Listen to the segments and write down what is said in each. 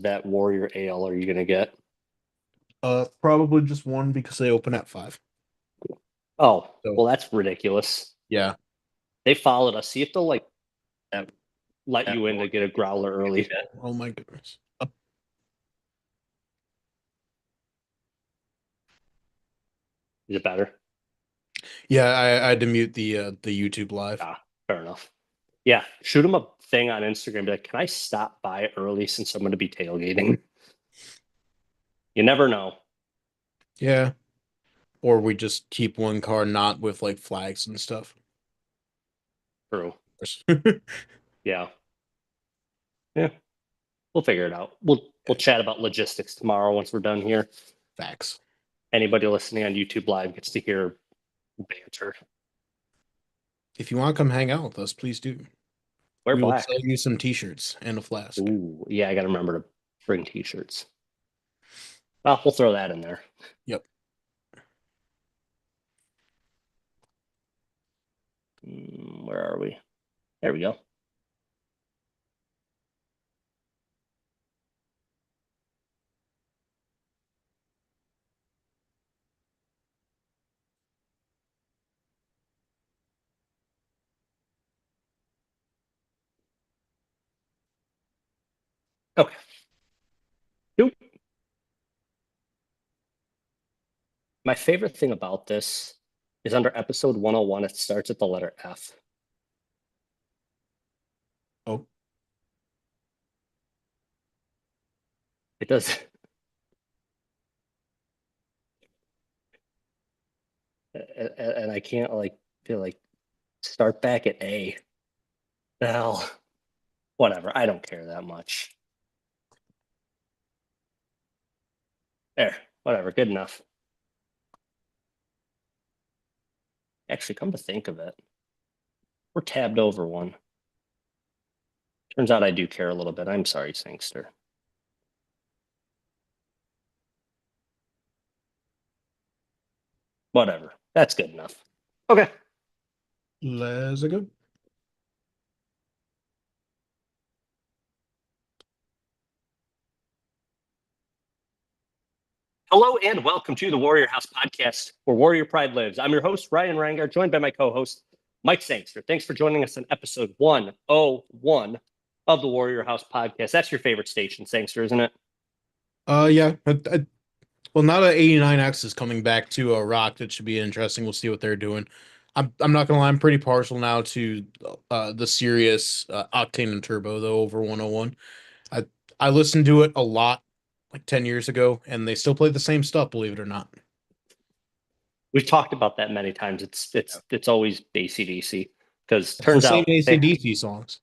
that Warrior Ale are you gonna get? Probably just one because they open at 5. Oh, So well, that's ridiculous. yeah. They followed us. See if they'll uh, let you in to get a growler early. Oh my goodness. Is it better? Yeah, I had to mute the YouTube live. Ah, fair enough. Yeah, shoot them a thing on Instagram. Be like, can I stop by early since I'm going to be tailgating? You never know. Yeah. Or we just keep one car not with like flags and stuff. True. Yeah. Yeah. We'll figure it out. We'll chat about logistics tomorrow once we're done here. Facts. Anybody listening on YouTube Live gets to hear banter. If you want to come hang out with us, please do. Wear We will sell black. you some t-shirts and a flask. Ooh, yeah, I got to remember to bring t-shirts. Well, we'll throw that in there. Yep. Where are we? There we go. Okay. Nope. My favorite thing about this is under episode 101, it starts at the letter F. Oh, It does. And I can't feel like start back at A. Well, whatever. I don't care that much. There, whatever. Good enough. Actually, come to think of it, we're tabbed over one. Turns out I do care a little bit. I'm sorry, Sangster. Whatever. That's good enough. Okay. let's go. Hello and welcome to the Warrior House podcast, where Warrior Pride lives. I'm your host, Ryan Rangar, joined by my co-host, Mike Sangster. Thanks for joining us on episode 101 of the Warrior House podcast. That's your favorite station, Sangster, isn't it? Yeah. Well, now that 89X is coming back to a rock, that should be interesting. We'll see what they're doing. I'm not gonna lie, I'm pretty partial now to the Sirius Octane and Turbo though over 101. I I listened to it a lot like 10 years ago, and they still play the same stuff, believe it or not. We've talked about that many times. It's always AC/DC because It's the turns same out they AC/DC songs,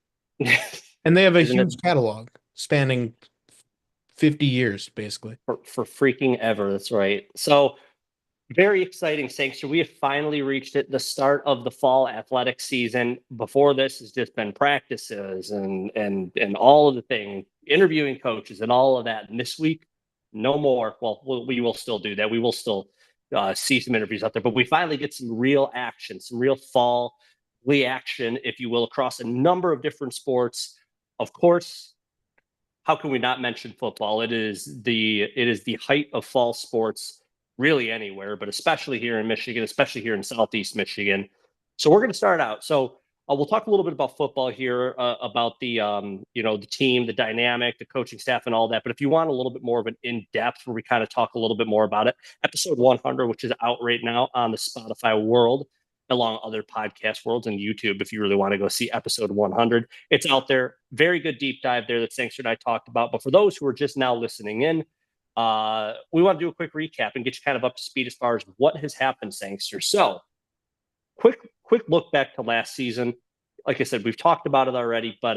and they have a isn't it huge catalog spanning 50 years, basically. for freaking ever. That's right. So very exciting, Sangster. We have finally reached it, the start of the fall athletic season. Before this has just been practices and all of the thing, interviewing coaches and all of that. And this week, no more. Well, we will still do that. We will still see some interviews out there, but we finally get some real action, some real fall action, if you will, across a number of different sports. Of course, how can we not mention football? It is the height of fall sports, really anywhere, but especially here in Michigan, especially here in Southeast Michigan. So we're going to start out. So we'll talk a little bit about football here, about the team, the dynamic, the coaching staff, and all that. But if you want a little bit more of an in depth, where we kind of talk a little bit more about it, episode 100, which is out right now on the Spotify world, along other podcast worlds and YouTube, if you really want to go see episode 100. It's out there. Very good deep dive there that Sangster and I talked about. But for those who are just now listening in, we want to do a quick recap and get you kind of up to speed as far as what has happened, Sangster. So, quick look back to last season. Like I said, we've talked about it already, but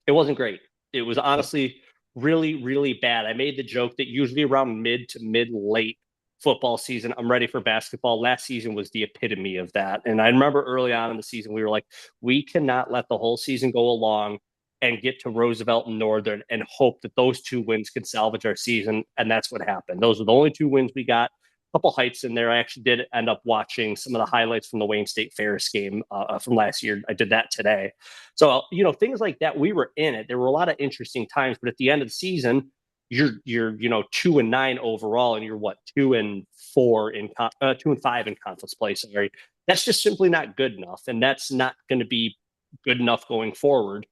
it wasn't great. It was honestly really, really bad. I made the joke that usually around mid to mid late football season, I'm ready for basketball. Last season was the epitome of that. And I remember early on in the season, we were like, we cannot let the whole season go along and get to Roosevelt and Northern and hope that those two wins can salvage our season. And that's what happened. Those were the only two wins we got. couple heights in there. I actually did end up watching some of the highlights from the Wayne State Ferris game from last year. I did that today. So, things like that, we were in it. There were a lot of interesting times, but at the end of the season, you're 2-9 overall, and you're what, 2-4 in 2-5 in conference play. Sorry, that's just simply not good enough, and that's not going to be good enough going forward.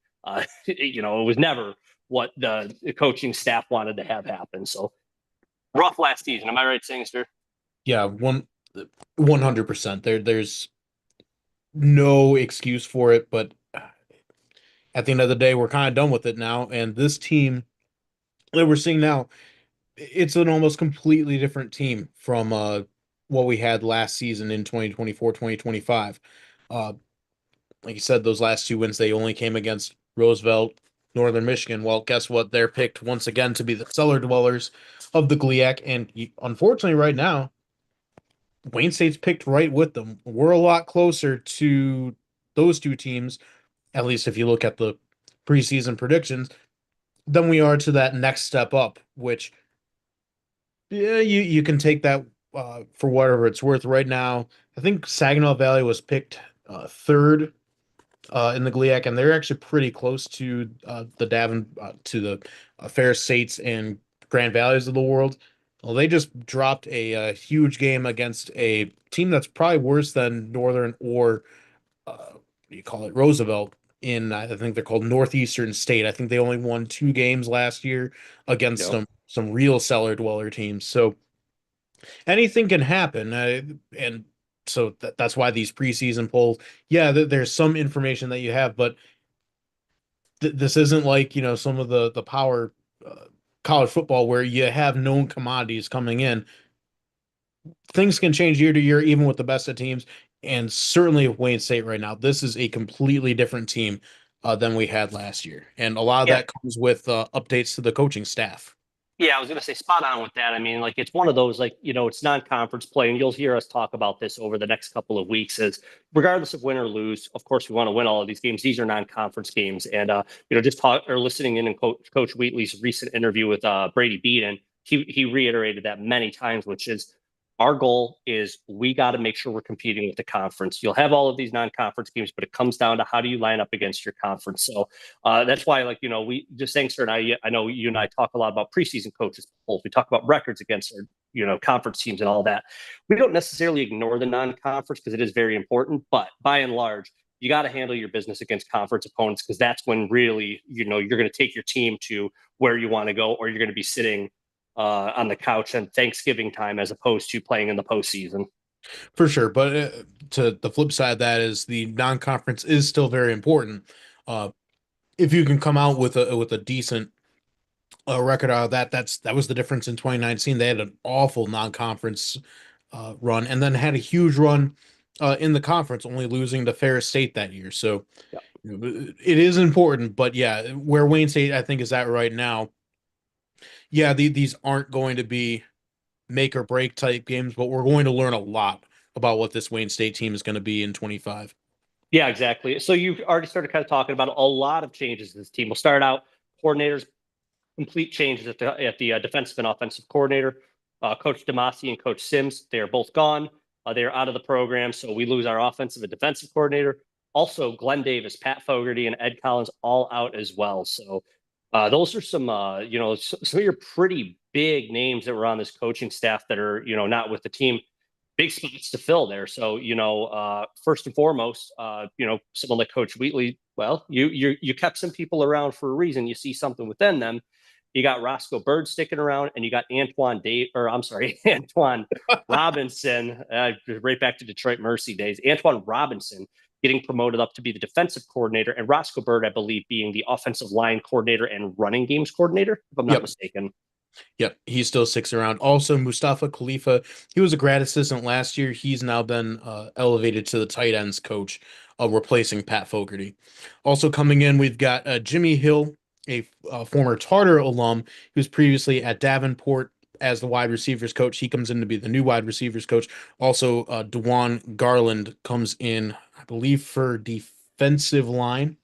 It was never what the coaching staff wanted to have happen. So rough last season. Am I right, Sangster? Yeah, 100%. There's no excuse for it, but at the end of the day, we're kind of done with it now. And this team that we're seeing now, it's an almost completely different team from what we had last season in 2024, 2025. Like you said, those last two wins, they only came against Roosevelt, Northern Michigan. Well, guess what? They're picked once again to be the cellar dwellers of the GLIAC. And unfortunately, right now, Wayne State's picked right with them. We're a lot closer to those two teams, at least if you look at the preseason predictions, than we are to that next step up, which, yeah, you can take that for whatever it's worth. Right now, I think Saginaw Valley was picked third in the GLIAC, and they're actually pretty close to to the Ferris States and Grand Valleys of the world. Well, they just dropped a huge game against a team that's probably worse than Northern or what do you call it, Roosevelt. I think they're called Northeastern State. I think they only won 2 games last year against Yep. some real cellar dweller teams. So anything can happen, and so that's why these preseason polls. Yeah, there's some information that you have, but this isn't like some of the power college football where you have known commodities coming in. Things can change year to year, even with the best of teams, and certainly Wayne State right now. This is a completely different team than we had last year, and a lot of Yeah. that comes with updates to the coaching staff. Yeah, I was going to say spot on with that. I mean, like it's one of those, like, it's non-conference play, and you'll hear us talk about this over the next couple of weeks. Is regardless of win or lose, of course, we want to win all of these games. These are non-conference games, and just talk or listening in Coach Wheatley's recent interview with Brady Beaton, he reiterated that many times, which is our goal is we got to make sure we're competing with the conference. You'll have all of these non-conference games, but it comes down to how do you line up against your conference. So that's why, like, we just Sangster and I know you and I talk a lot about preseason coaches polls. We talk about records against our, conference teams and all that. We don't necessarily ignore the non-conference because it is very important, but by and large, you got to handle your business against conference opponents because that's when really, you're going to take your team to where you want to go, or you're going to be sitting on the couch on Thanksgiving time as opposed to playing in the postseason. For sure, but to the flip side of that is the non-conference is still very important. Uh, if you can come out with a decent record out of that, that was the difference in 2019. They had an awful non-conference run, and then had a huge run in the conference, only losing to Ferris State that year. So Yeah. it is important, but yeah, where Wayne State I think is at right now, yeah, these aren't going to be make or break type games, but we're going to learn a lot about what this Wayne State team is going to be in 25. Yeah, exactly. So you've already started kind of talking about a lot of changes to this team. We'll start out coordinators, complete changes at the defensive and offensive coordinator. Coach Demasi and Coach Sims, they are both gone. They are out of the program, so we lose our offensive and defensive coordinator. Also, Glenn Davis, Pat Fogarty, and Ed Collins all out as well. So those are some, some of your pretty big names that were on this coaching staff that are, not with the team. Big spots to fill there. So, first and foremost, someone like Coach Wheatley, well, you kept some people around for a reason. You see something within them. You got Roscoe Bird sticking around, and you got Antoine Robinson, right back to Detroit Mercy days. Antoine Robinson getting promoted up to be the defensive coordinator, and Roscoe Bird, I believe, being the offensive line coordinator and running games coordinator, if I'm not Yep. mistaken. Yep, he still sticks around. Also, Mustafa Khalifa, he was a grad assistant last year. He's now been elevated to the tight ends coach, replacing Pat Fogarty. Also coming in, we've got Jimmy Hill, a former Tartar alum who's previously at Davenport as the wide receivers coach. He comes in to be the new wide receivers coach. Also, Dewan Garland comes in, I believe, for defensive line.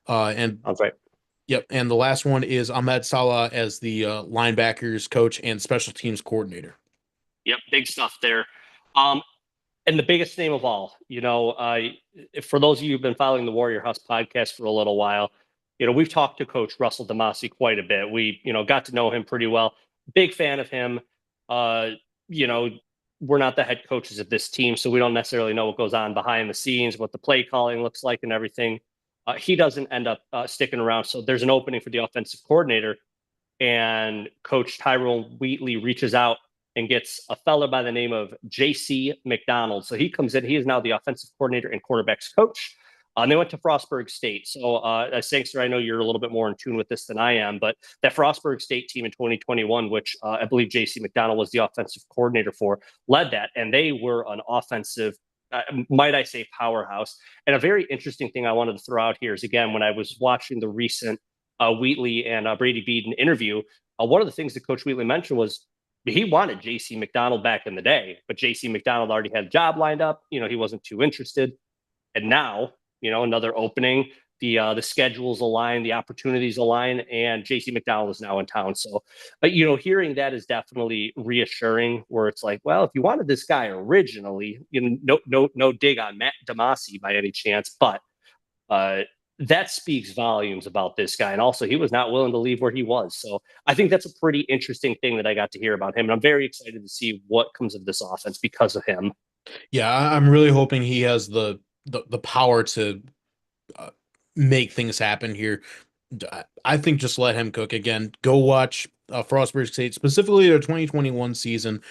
And That's right. Yep, and the last one is Ahmed Salah as the linebackers coach and special teams coordinator. Yep, big stuff there. Um, and the biggest name of all, for those of you who've been following the Warrior House podcast for a little while, we've talked to Coach Russell Demasi quite a bit. We, got to know him pretty well. Big fan of him. Uh, you know, we're not the head coaches of this team, so we don't necessarily know what goes on behind the scenes, what the play calling looks like, and everything. He doesn't end up sticking around, so there's an opening for the offensive coordinator, and Coach Tyrone Wheatley reaches out and gets a fella by the name of J.C. McDonald. So he comes in. He is now the offensive coordinator and quarterbacks coach. And they went to Frostburg State. So, Sangster, I know you're a little bit more in tune with this than I am, but that Frostburg State team in 2021, which I believe J.C. McDonald was the offensive coordinator for, led that. And they were an offensive, might I say, powerhouse. And a very interesting thing I wanted to throw out here is, again, when I was watching the recent Wheatley and Brady Beaton interview, one of the things that Coach Wheatley mentioned was he wanted J.C. McDonald back in the day, but J.C. McDonald already had a job lined up. He wasn't too interested. And now, another opening, the schedules align, the opportunities align, and J.C. McDonald is now in town. So, hearing that is definitely reassuring. Where it's like, well, if you wanted this guy originally, no dig on Matt Demasi by any chance, but that speaks volumes about this guy. And also, he was not willing to leave where he was. So I think that's a pretty interesting thing that I got to hear about him. And I'm very excited to see what comes of this offense because of him. Yeah, I'm really hoping he has the power to uh, make things happen here. I think just let him cook again. Go watch Frostburg State, specifically their 2021 season.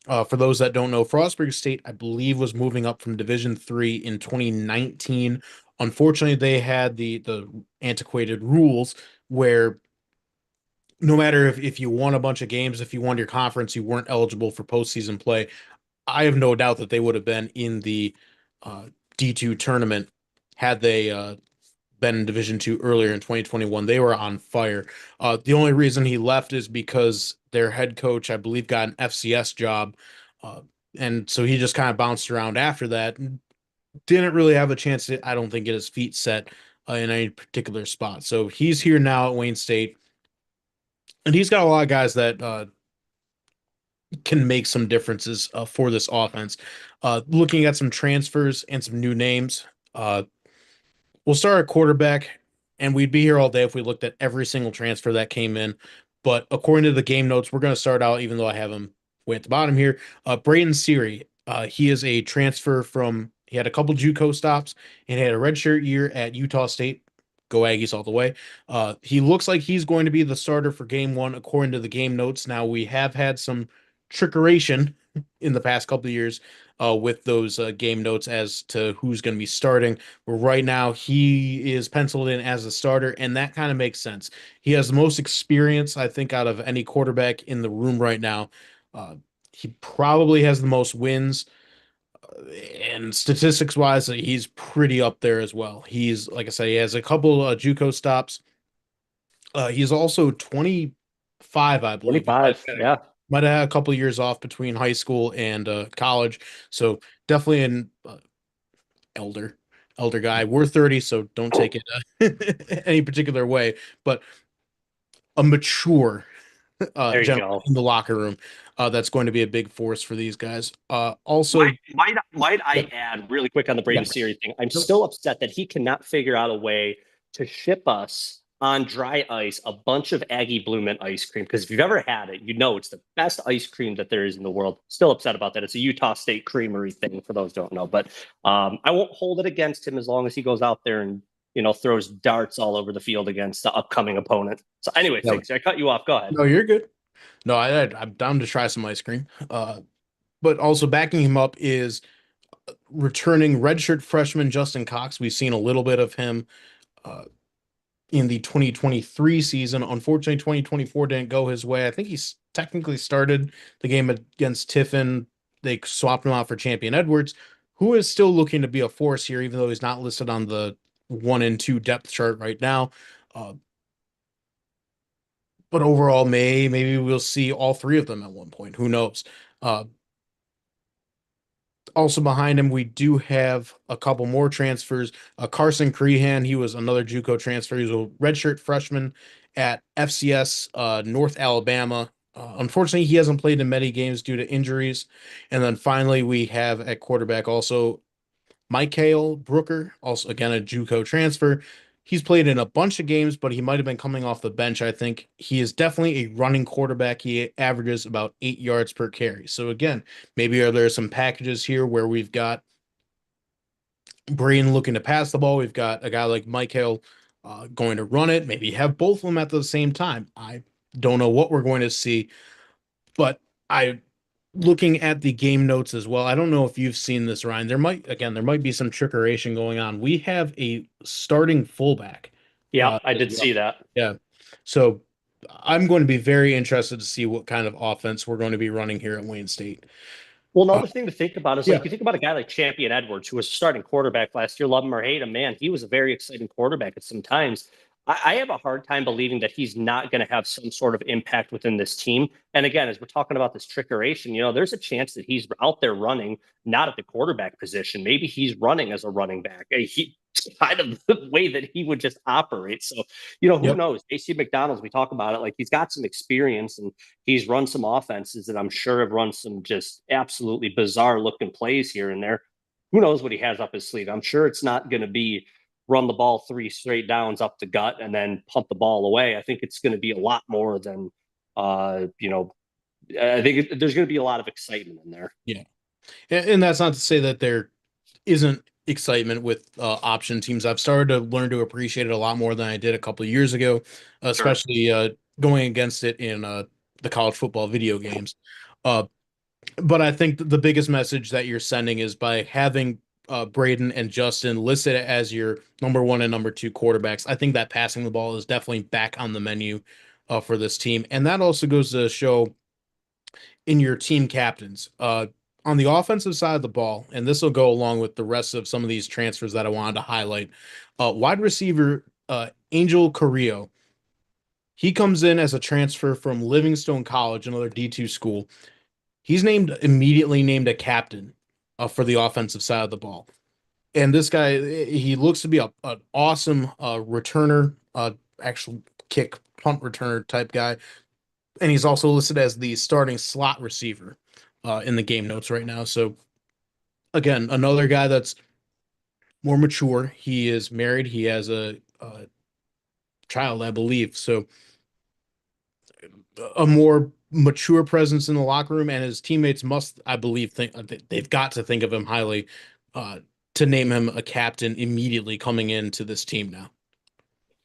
For those that don't know, Frostburg State, I believe, was moving up from Division III in 2019. Unfortunately, they had the antiquated rules where no matter if you won a bunch of games, if you won your conference, you weren't eligible for postseason play. I have no doubt that they would have been in the uh, D2 tournament had they been in Division Two earlier in 2021. They were on fire. The only reason he left is because their head coach, I believe, got an FCS job, uh, and so he just kind of bounced around after that. Didn't really have a chance to, I don't think, get his feet set in any particular spot. So he's here now at Wayne State, and he's got a lot of guys that can make some differences for this offense. Looking at some transfers and some new names, we'll start at quarterback, and we'd be here all day if we looked at every single transfer that came in. But according to the game notes, we're going to start out, even though I have him way at the bottom here. Braden Seary, he is a transfer from, he had a couple JUCO stops and had a redshirt year at Utah State. Go Aggies all the way. He looks like he's going to be the starter for game one, according to the game notes. Now, we have had some trickeration in the past couple of years with those game notes as to who's going to be starting. But right now, he is penciled in as a starter, and that kind of makes sense. He has the most experience, I think, out of any quarterback in the room right now. He probably has the most wins, and statistics wise, he's pretty up there as well. He's, like I said, he has a couple JUCO stops. He's also 25, I believe. 25. Yeah. Might have had a couple of years off between high school and college, so definitely an elder guy. We're 30, so don't take it any particular way, but a mature There you gentleman go. in the locker room. That's going to be a big force for these guys. Also, Might I add really quick on the Braden yes. Seary thing? I'm still upset that he cannot figure out a way to ship us on dry ice a bunch of Aggie Blue Mint ice cream. Because if you've ever had it, it's the best ice cream that there is in the world. Still upset about that. It's a Utah State Creamery thing for those who don't know. But I won't hold it against him as long as he goes out there and throws darts all over the field against the upcoming opponent. So anyway, No, thanks. I cut you off. Go ahead. no, you're good. No, I'm down to try some ice cream. But also backing him up is returning redshirt freshman Justin Cox. We've seen a little bit of him uh, in the 2023 season. Unfortunately, 2024 didn't go his way. I think he's technically started the game against Tiffin. They swapped him out for Champion Edwards, who is still looking to be a force here, even though he's not listed on the 1 and 2 depth chart right now. But overall, maybe we'll see all three of them at one point. Who knows? Uh, Also behind him, we do have a couple more transfers. Carson Crehan, he was another JUCO transfer. He was a redshirt freshman at FCS North Alabama. Unfortunately, he hasn't played in many games due to injuries. And then finally, we have at quarterback also Mikael Brooker, also again a JUCO transfer. He's played in a bunch of games, but he might have been coming off the bench. I think he is definitely a running quarterback. He averages about 8 yards per carry. So again, maybe are there some packages here where we've got Braden looking to pass the ball. We've got a guy like Mikael going to run it. Maybe have both of them at the same time. I don't know what we're going to see, but I looking at the game notes as well. I don't know if you've seen this, Ryan. There might be some trickeration going on. We have a starting fullback Yeah, I as did well. see that. Yeah. So I'm going to be very interested to see what kind of offense we're going to be running here at Wayne State. Well, Uh, another thing to think about is like yeah. you think about a guy like Champion Edwards, who was a starting quarterback last year, love him or hate him, man, he was a very exciting quarterback at some times. I have a hard time believing that he's not going to have some sort of impact within this team. And again, as we're talking about this trickeration, there's a chance that he's out there running, not at the quarterback position. Maybe he's running as a running back. He kind of the way that he would just operate. So, who Yep. knows? AC McDonald's, we talk about it, like he's got some experience and he's run some offenses that I'm sure have run some just absolutely bizarre looking plays here and there. Who knows what he has up his sleeve? I'm sure it's not going to be run the ball 3 straight downs up the gut and then punt the ball away. I think it's going to be a lot more than, uh, you know, I think there's going to be a lot of excitement in there. Yeah. And that's not to say that there isn't excitement with option teams. I've started to learn to appreciate it a lot more than I did a couple of years ago, Sure. especially going against it in the college football video games. Uh, but I think the biggest message that you're sending is by having Braden and Justin listed as your number one and number two quarterbacks. I think that passing the ball is definitely back on the menu for this team. And that also goes to show in your team captains. On the offensive side of the ball, and this will go along with the rest of some of these transfers that I wanted to highlight. Wide receiver Angel Carrillo, he comes in as a transfer from Livingstone College, another D2 school. He's immediately named a captain for the offensive side of the ball. And this guy, he looks to be an awesome returner, actual kick punt returner type guy, and he's also listed as the starting slot receiver in the game notes right now. So again, another guy that's more mature. He is married. He has a child, I believe. So a more mature presence in the locker room, and his teammates must, I believe, think they've got to think of him highly uh, to name him a captain immediately coming into this team now.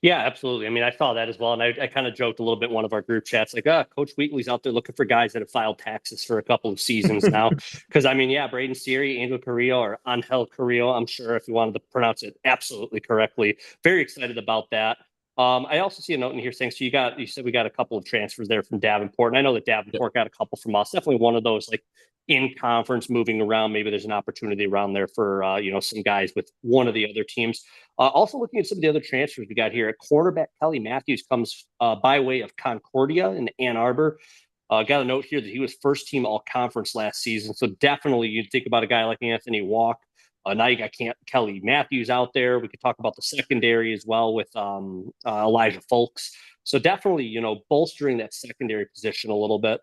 Yeah, absolutely. I mean, I saw that as well. And I kind of joked a little bit in one of our group chats, like, Coach Wheatley's out there looking for guys that have filed taxes for a couple of seasons now. Because, I mean, yeah, Braden Siri, Angel Carrillo, or Angel Carrillo, I'm sure if you wanted to pronounce it absolutely correctly. Very excited about that. I also see a note in here saying, so you said we got a couple of transfers there from Davenport. And I know that Yep. Davenport got a couple from us. Definitely one of those, like, in conference moving around. Maybe there's an opportunity around there for, some guys with one of the other teams. Also looking at some of the other transfers we got here, at quarterback Kelly Matthews comes by way of Concordia in Ann Arbor. Got a note here that he was first team all conference last season. So definitely you'd think about a guy like Anthony Walk. Now you got Kelly Matthews out there. We could talk about the secondary as well with Elijah Folks. So definitely, bolstering that secondary position a little bit.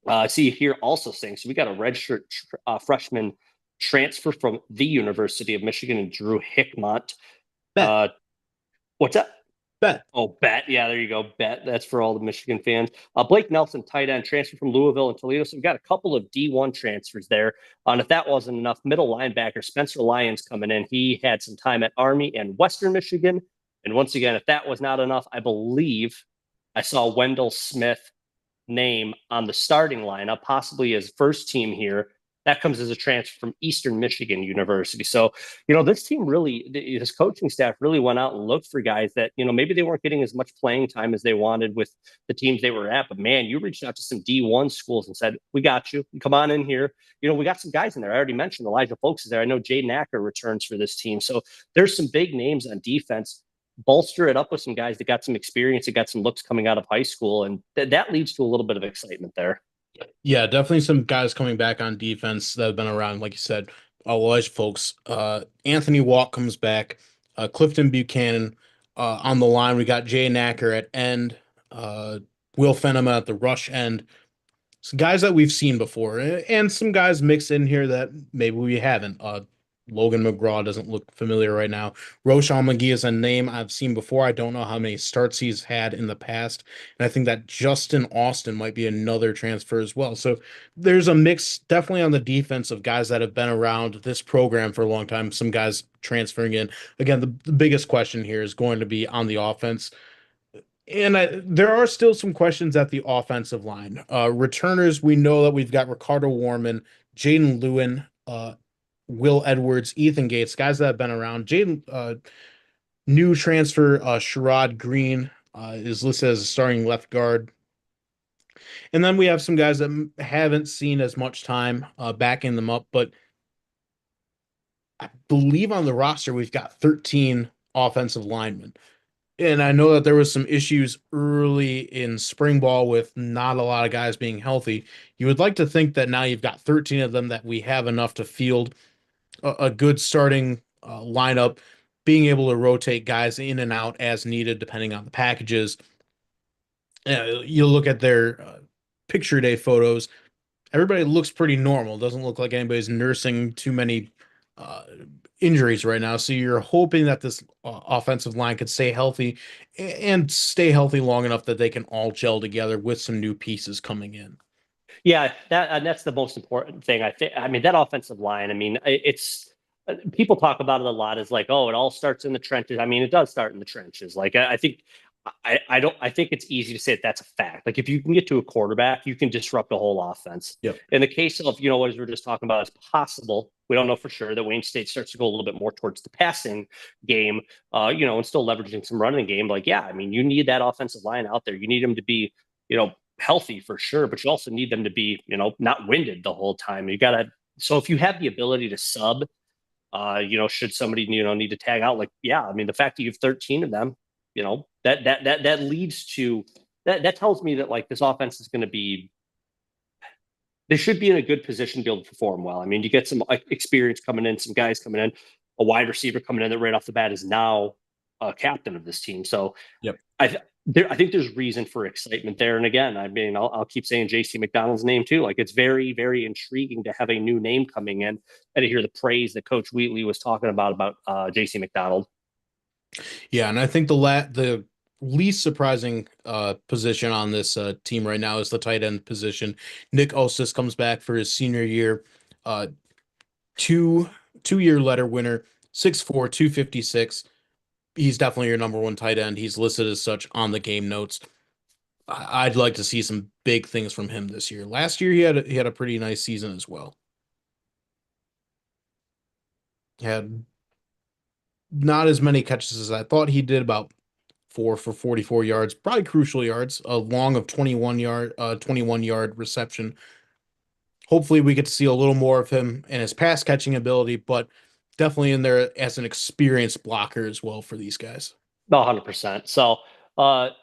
I see here also saying, so we got a redshirt freshman transfer from the University of Michigan and Drew Hickmott. Bet, Uh, what's that? bet. Oh, Bet. Yeah, there you go. Bet. That's for all the Michigan fans. Blake Nelson, tight end, transfer from Louisville and Toledo. So we've got a couple of D1 transfers there. And if that wasn't enough, middle linebacker Spencer Lyons coming in. He had some time at Army and Western Michigan. And once again, if that was not enough, I believe I saw Wendell Smith name on the starting lineup, possibly his first team here. That comes as a transfer from Eastern Michigan University. So, this team really, his coaching staff really went out and looked for guys that, maybe they weren't getting as much playing time as they wanted with the teams they were at. But man, you reached out to some D1 schools and said, we got you. Come on in here. We got some guys in there. I already mentioned Elijah Folks is there. I know Jaden Acker returns for this team. So there's some big names on defense. Bolster it up with some guys that got some experience, that got some looks coming out of high school, and that leads to a little bit of excitement there. Yeah, definitely some guys coming back on defense that have been around, like you said. Elijah Folks, Anthony Walk comes back, Clifton Buchanan on the line. We got Jay Nacker at end. Will Fenema at the rush end. Some guys that we've seen before, and some guys mixed in here that maybe we haven't. Logan McGraw doesn't look familiar right now. Roshan McGee is a name I've seen before. I don't know how many starts he's had in the past. And I think that Justin Austin might be another transfer as well. So there's a mix definitely on the defense of guys that have been around this program for a long time, some guys transferring in. Again, the biggest question here is going to be on the offense. And there are still some questions at the offensive line. Returners, we know that we've got Ricardo Warman, Jaden Lewin, Will Edwards, Ethan Gates, guys that have been around. New transfer, Sherrod Green is listed as a starting left guard. And then we have some guys that haven't seen as much time backing them up. But I believe on the roster, we've got 13 offensive linemen. And I know that there was some issues early in spring ball with not a lot of guys being healthy. You would like to think that now you've got 13 of them, that we have enough to field a good starting lineup, being able to rotate guys in and out as needed, depending on the packages. You look at their picture day photos, everybody looks pretty normal. Doesn't look like anybody's nursing too many uh, injuries right now. So you're hoping that this offensive line could stay healthy and stay healthy long enough that they can all gel together with some new pieces coming in. Yeah, that's the most important thing. I think. I mean, that offensive line. I mean, it's people talk about it a lot as like, oh, it all starts in the trenches. I mean, it does start in the trenches. Like, I think. I don't. I think it's easy to say that that's a fact. Like, if you can get to a quarterback, you can disrupt the whole offense. Yep. In the case of, as we were just talking about, it's possible. We don't know for sure that Wayne State starts to go a little bit more towards the passing game, and still leveraging some running game. Like, yeah, I mean, you need that offensive line out there. You need them to be, healthy for sure, but you also need them to be, not winded the whole time. You gotta. So if you have the ability to sub, should somebody, need to tag out, like, yeah, I mean, the fact that you have 13 of them, that leads to that tells me that, like, this offense is going to be, they should be in a good position to be able to perform well. I mean, you get some experience coming in, some guys coming in, a wide receiver coming in that right off the bat is now a captain of this team. So Yep. I think there's reason for excitement there. And again, I mean, I'll keep saying JC McDonald's name too. Like, it's very, very intriguing to have a new name coming in and to hear the praise that Coach Wheatley was talking about JC McDonald. Yeah, and I think the least surprising position on this team right now is the tight end position. Nick Osis comes back for his senior year. Two-year letter winner, 6'4", 256. He's definitely your number one tight end. He's listed as such on the game notes. I'd like to see some big things from him this year. Last year he had a pretty nice season as well. Had not as many catches as I thought he did, about 4 for 44 yards, probably crucial yards, a long of 21 yard reception. Hopefully we get to see a little more of him and his pass catching ability, but definitely in there as an experienced blocker as well for these guys. 100%. So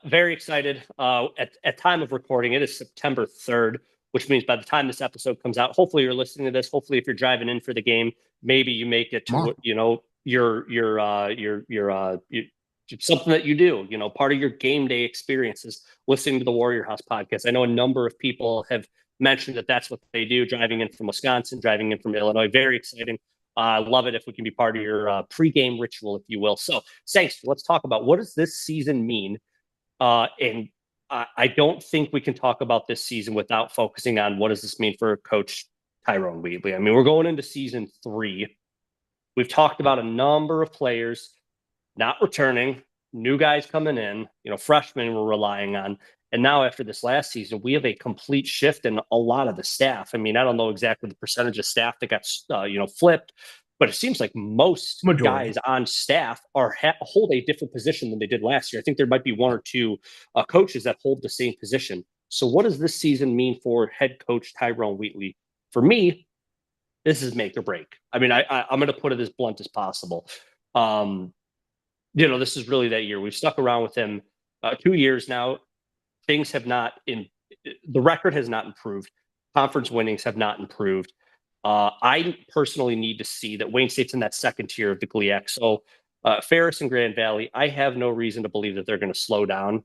very excited. At time of recording, it is September 3rd, which means by the time this episode comes out, hopefully you're listening to this. Hopefully, if you're driving in for the game, maybe you make it to, your something that you do, part of your game day experiences, listening to the Warrior House podcast. I know a number of people have mentioned that that's what they do, driving in from Wisconsin, driving in from Illinois. Very exciting. I love it if we can be part of your pregame ritual, if you will. So, Saints, let's talk about, what does this season mean? And I don't think we can talk about this season without focusing on what does this mean for Coach Tyrone Wheatley. I mean, we're going into season 3. We've talked about a number of players not returning, new guys coming in, freshmen we're relying on. And now after this last season, we have a complete shift in a lot of the staff. I mean, I don't know exactly the percentage of staff that got, flipped, but it seems like most Majority. guys on staff hold a different position than they did last year. I think there might be one or two coaches that hold the same position. So what does this season mean for head coach Tyrone Wheatley? For me, this is make or break. I mean, I'm going to put it as blunt as possible. This is really that year. We've stuck around with him 2 years now. Things have not the record has not improved. Conference winnings have not improved. I personally need to see that Wayne State's in that second tier of the GLIAC. So Ferris and Grand Valley, I have no reason to believe that they're going to slow down.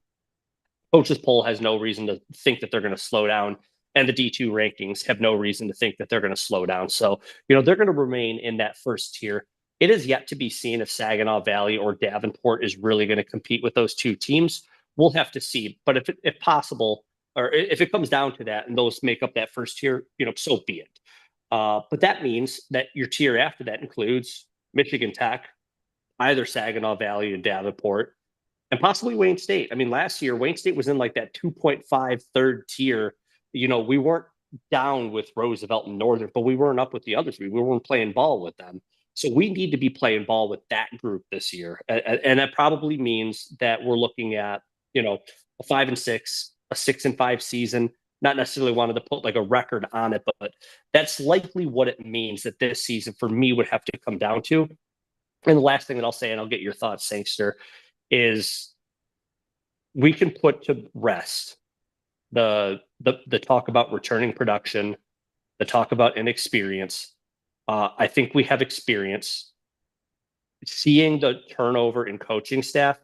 coaches poll has no reason to think that they're going to slow down, and the D2 rankings have no reason to think that they're going to slow down. So, they're going to remain in that first tier. It is yet to be seen if Saginaw Valley or Davenport is really going to compete with those two teams. We'll have to see. But if possible, or if it comes down to that and those make up that first tier, so be it. But that means that your tier after that includes Michigan Tech, either Saginaw Valley and Davenport, and possibly Wayne State. I mean, last year, Wayne State was in like that 2.5 third tier. We weren't down with Roosevelt and Northern, but we weren't up with the others. We weren't playing ball with them. So we need to be playing ball with that group this year. And that probably means that we're looking at, a 5-6, a 6-5 season. Not necessarily wanted to put like a record on it, but that's likely what it means that this season for me would have to come down to. And the last thing that I'll say, and I'll get your thoughts, Sangster, is we can put to rest the talk about returning production, the talk about inexperience. I think we have experience. Seeing the turnover in coaching staff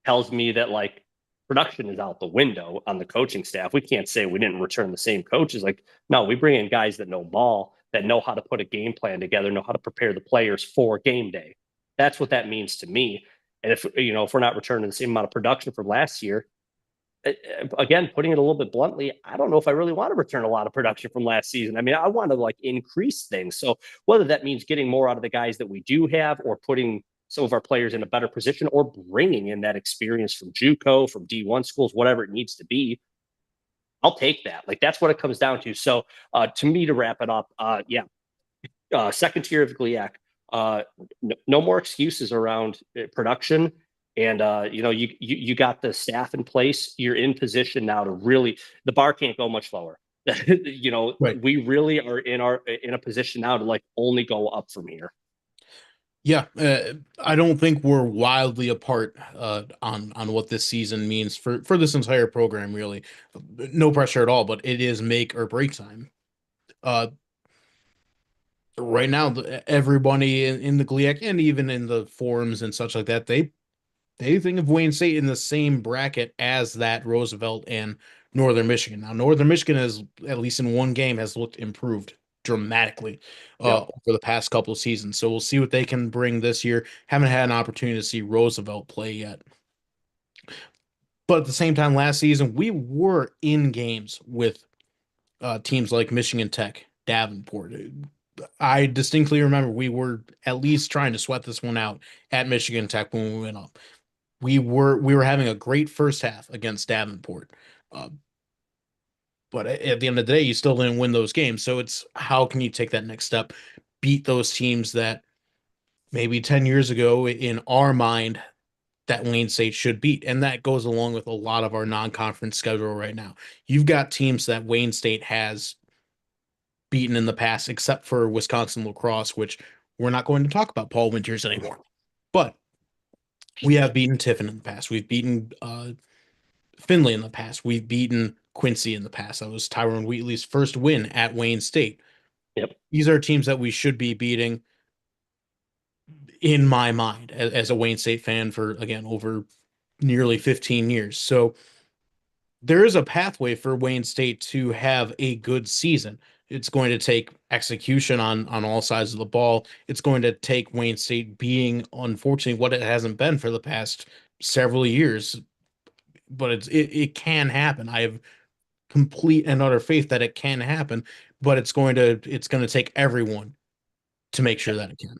tells me that like production is out the window on the coaching staff. We can't say we didn't return the same coaches. Like, no, we bring in guys that know ball, that know how to put a game plan together, know how to prepare the players for game day. That's what that means to me. And if we're not returning the same amount of production from last year, again, putting it a little bit bluntly, I don't know if I really want to return a lot of production from last season. I mean, I want to like increase things. So whether that means getting more out of the guys that we do have, or putting some of our players in a better position, or bringing in that experience from JUCO, from D1 schools, whatever it needs to be, I'll take that. Like, that's what it comes down to. So to me, to wrap it up, second tier of GLIAC, no more excuses around production. And you got the staff in place. You're in position now to really, the bar can't go much lower. Right. We really are in a position now to like only go up from here. Yeah, I don't think we're wildly apart on what this season means for this entire program. Really, no pressure at all. But it is make or break time. Uh, right now, everybody in the GLIAC and even in the forums and such like that, they think of Wayne State in the same bracket as that Roosevelt and Northern Michigan. Now, Northern Michigan has, at least in one game, has looked improved dramatically Yep. over the past couple of seasons. So we'll see what they can bring this year. Haven't had an opportunity to see Roosevelt play yet. But at the same time, last season, we were in games with teams like Michigan Tech, Davenport. I distinctly remember we were at least trying to sweat this one out at Michigan Tech when we went up. We were having a great first half against Davenport. Uh, but at the end of the day, you still didn't win those games. So it's how can you take that next step, beat those teams that maybe 10 years ago in our mind that Wayne State should beat. And that goes along with a lot of our non-conference schedule right now. You've got teams that Wayne State has beaten in the past, except for Wisconsin lacrosse, which we're not going to talk about Paul Winters anymore. But we have beaten Tiffin in the past. We've beaten Finley in the past. We've beaten Quincy in the past. That was Tyrone Wheatley's first win at Wayne State. Yep. These are teams that we should be beating in my mind as a Wayne State fan for, again, over nearly 15 years. So there is a pathway for Wayne State to have a good season. It's going to take execution on all sides of the ball. It's going to take Wayne State being, unfortunately, what it hasn't been for the past several years. But it can happen. I have complete and utter faith that it can happen, but it's going to take everyone to make sure that it can.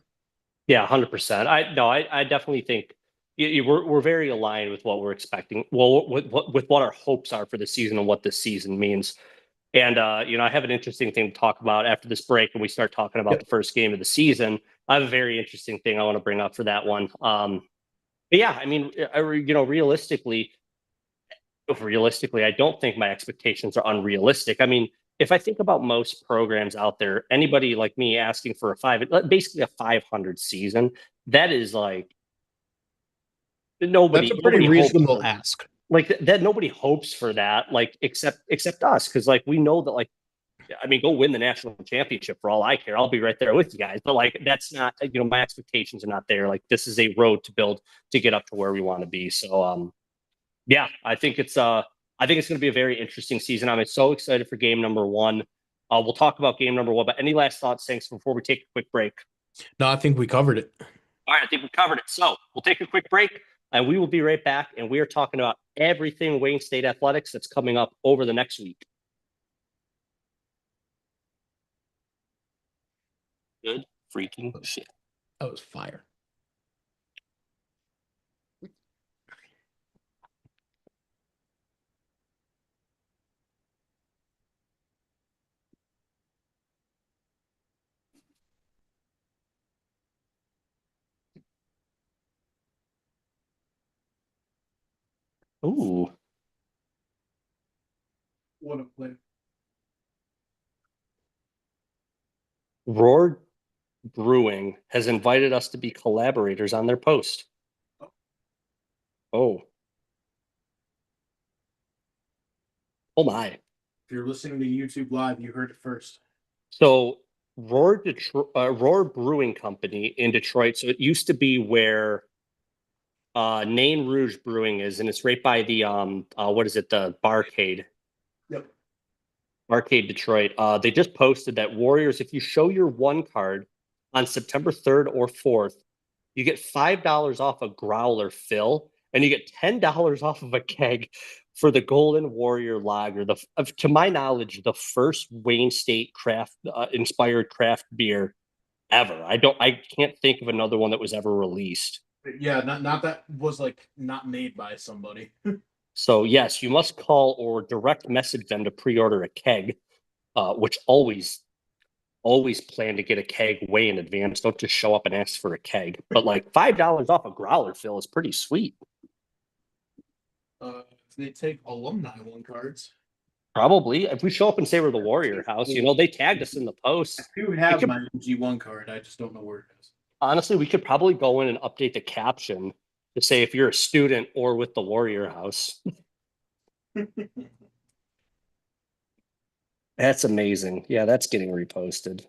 Yeah, 100%. I definitely think we're very aligned with what we're expecting. Well, with what our hopes are for the season and what this season means. And I have an interesting thing to talk about after this break, and we start talking about Yep. the first game of the season. I have a very interesting thing I want to bring up for that one. But yeah, I mean, realistically, I don't think my expectations are unrealistic. I mean, if I think about most programs out there, anybody like me asking for basically a 500 season, that is like That's a pretty nobody hopes reasonable for, ask. like that. Nobody hopes for that, like except us, because like we know that, like, I mean, go win the national championship for all I care. I'll be right there with you guys. But like, that's not, my expectations are not there. Like, this is a road to build to get up to where we want to be. So, Yeah, I think it's going to be a very interesting season. I'm so excited for game number one. We'll talk about game number one, but any last thoughts, thanks, before we take a quick break? No, I think we covered it. All right, I think we covered it. So we'll take a quick break and we will be right back. And we are talking about everything Wayne State athletics that's coming up over the next week. Good freaking shit. That was fire. Ooh. What a play. Roar Brewing has invited us to be collaborators on their post. Oh. Oh my. If you're listening to YouTube Live, you heard it first. So Roar Brewing Company in Detroit. So it used to be where Nain Rouge Brewing is, and it's right by the what is it, the Barcade. Yep. Barcade Detroit. They just posted that Warriors, if you show your one card on September 3rd or 4th, you get $5 off a growler fill, and you get $10 off of a keg for the Golden Warrior Lager. To my knowledge, the first Wayne State craft inspired craft beer ever. I can't think of another one that was ever released. Yeah, not that was like not made by somebody. So yes, you must call or direct message them to pre-order a keg, which always plan to get a keg way in advance. Don't just show up and ask for a keg. But like $5 off a growler fill is pretty sweet. They take alumni one cards. Probably. If we show up and say we're the Warrior House, they tagged us in the post. I do have my G1 card. I just don't know where it is. Honestly, we could probably go in and update the caption to say if you're a student or with the Warrior House. That's amazing. Yeah, that's getting reposted.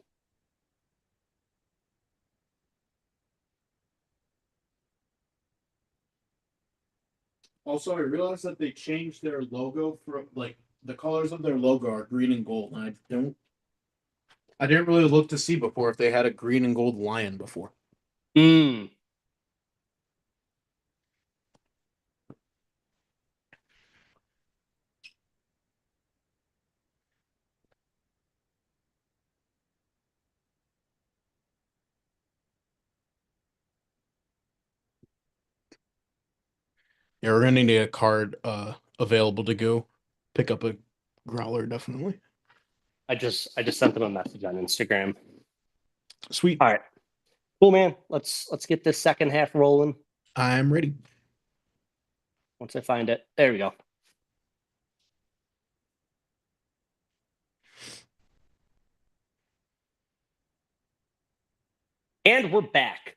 Also, I realized that they changed their logo from like the colors of their logo are green and gold, and I didn't really look to see before if they had a green and gold lion before. Mm. Yeah, we're gonna need a card available to go pick up a growler, definitely. I just sent them a message on Instagram. Sweet. All right. Cool, man. Let's get this second half rolling. I'm ready. Once I find it. There we go. And we're back.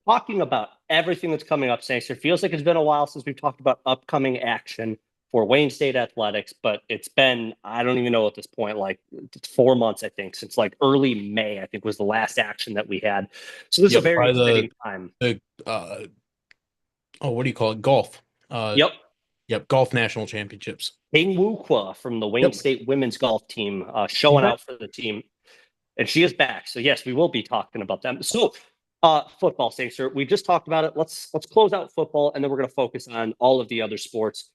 Talking about everything that's coming up, Saints. It feels like it's been a while since we've talked about upcoming action for Wayne State athletics, but it's been, I don't even know at this point, like it's 4 months, I think, since like early May, I think was the last action that we had. So this is a very exciting time. What do you call it? Golf. Yep. Yep, golf national championships. Ping Wukwa from the Wayne State women's golf team showing out for the team. And she is back. So yes, we will be talking about them. So football, Saints, we just talked about it. Let's close out football, and then we're going to focus on all of the other sports.